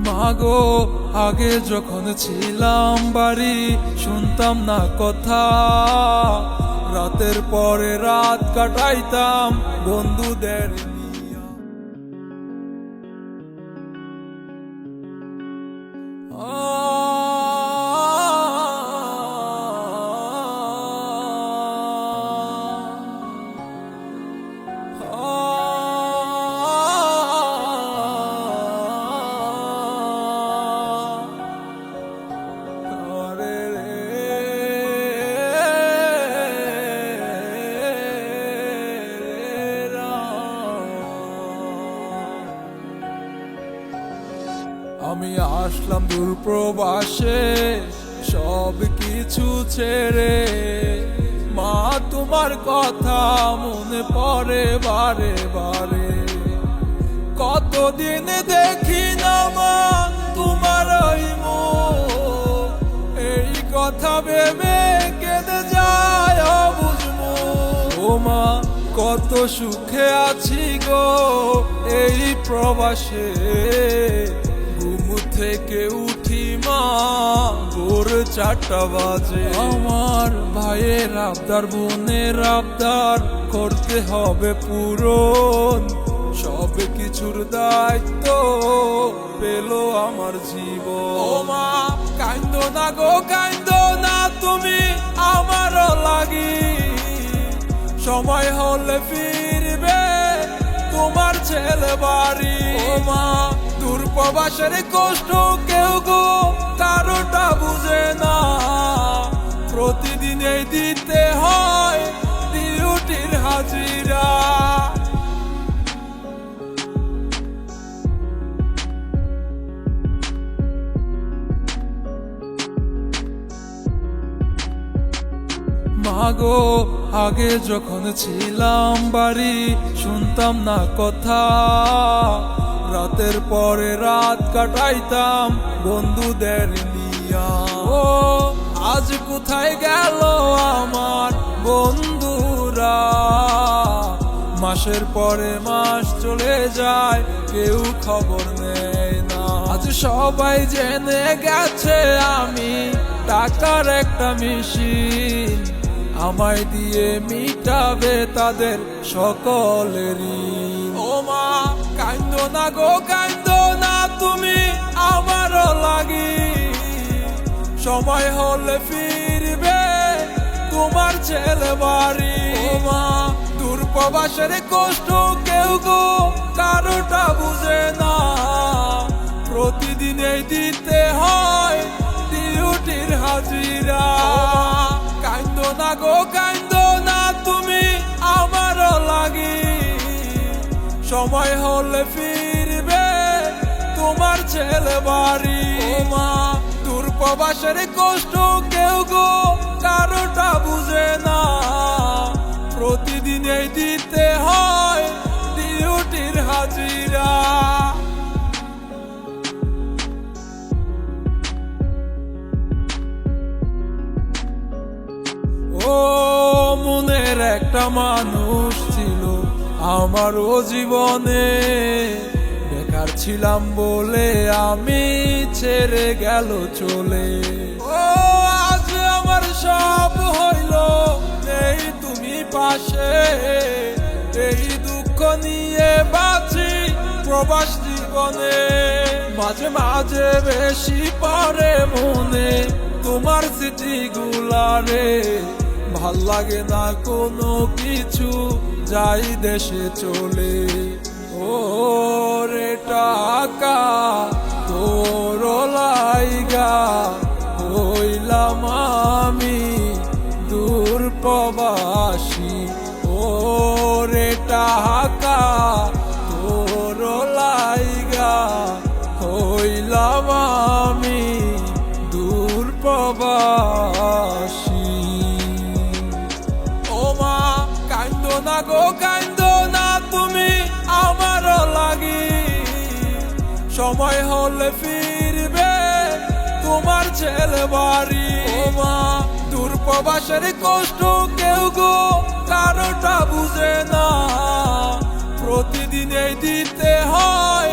মাগো আগে যখন ছিলাম বাড়ি শুনতাম না কথা, রাতের পরে রাত কাটাইতাম বন্ধুদের নিয়া। আমি আসলাম দূর প্রবাসে সব কিছু ছেড়ে, মা তোমার কথা মনে পড়ে বারে বারে। কতদিন দেখি না মা তোমার ওই মুখ, এই কথা ভেবে কেঁদে যায় অবুঝ মুখ। ও মা কত সুখে আছি গো এই প্রবাসে, ঘুম থেকে উঠি মা ভোর 4টা বাজে। আমার ভাইয়ের আবদার বোনের আবদার করতে হবে পূরণ, সব কিছুর দায়িত্ব পেল আমার জীবন। ও মা কান্দো না গো কান্দো না তুমি আমার লাগি, সময় হলে ফিরবে তোমার ছেলে বাড়ি। ও মা দূর প্রবাসের কষ্ট কেউ গো কারোটা বুঝে না, প্রতিদিনই দিতে হয় ডিউটির হাজিরা। মাগো আগে যখন ছিলাম বাড়ি শুনতাম না কথা, রাতের পরে রাত কাটাইতাম বন্ধুদের নিয়া। ও আজ কোথায় গেল আমার বন্ধুরা, মাসের পরে মাস চলে যায় কেউ খবর নেয় না। আজ সবাই জেনে গেছে আমি টাকার একটা মেশিন, আমায় দিয়ে মিটাবে তাদের সকলেরই। ও মা কান্দো না গো কান্দো না তুমি আমার লাগি, সময় হলে ফিরবে তোমার ছেলে বাড়ি। ও মা দূর প্রবাসের কষ্ট কেউ গো কারোটা বুঝে না, প্রতিদিনই দিতে হয় ডিউটির হাজিরা। কান্দো না গো কান্দো না তুমি আমার লাগি, সময় হলে ফিরবে তোমার ছেলে বাড়ি। ও মা দূর প্রবাসের কষ্ট কেউ গো কারোটা বুঝে না, প্রতিদিনই দিতে হয় ডিউটির হাজিরা। ও মনের একটা মানুষ ছিল আমারও জীবনে, বেকার ছিলাম বলে আমি ছেড়ে গেল চলে। ও আজ আমার সব হইল নেই তুমি পাশে, এই দুঃখ নিয়ে বাঁচি প্রবাস জীবনে। মাঝে মাঝে বেশি পড়ে মনে তোমার স্মৃতিগুলারে, ভাল লাগে না কোনো কিছু যাই দেশে চলে। ও রে টাকা তোর লাইগা হইলাম আমি দূর প্রবাসী। ও রে টাকা তোর লাইগা হইলাম আমি দূর প্রবাসী। ও মা কান্দো না গো কান্দো না তুমি আমার লাগি, সময় হলে ফিরবে তোমার ছেলে বাড়ি। ও মা দূর প্রবাসের কষ্ট কেউ গো কারোটা বুঝে না, প্রতিদিনই দিতে হয়